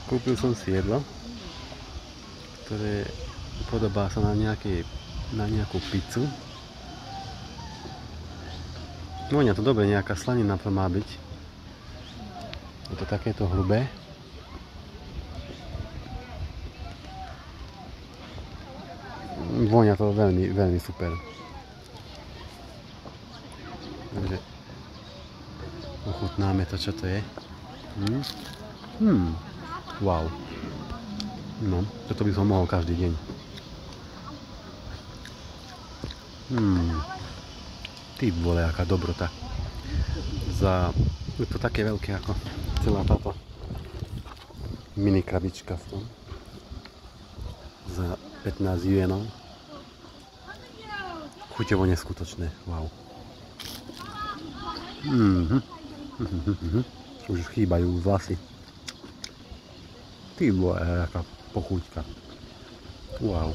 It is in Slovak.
Kúpil som si jedlo, ktoré podobá sa na nejakú pizzu. Vonia to dobre, nejaká slanina to má byť. Je to takéto hrubé. Vonia to veľmi, veľmi super. Takže ochutnáme to, čo to je. Wow. No, toto by som mohol každý deň. Ty vole, aká dobrota. Je to také veľké ako celá táto mini krabička v tom. Za 15 jenov. Chuťovo neskutočné, wow. Už chýbajú vlasy. Ty vole, aká pochúťka. Wow.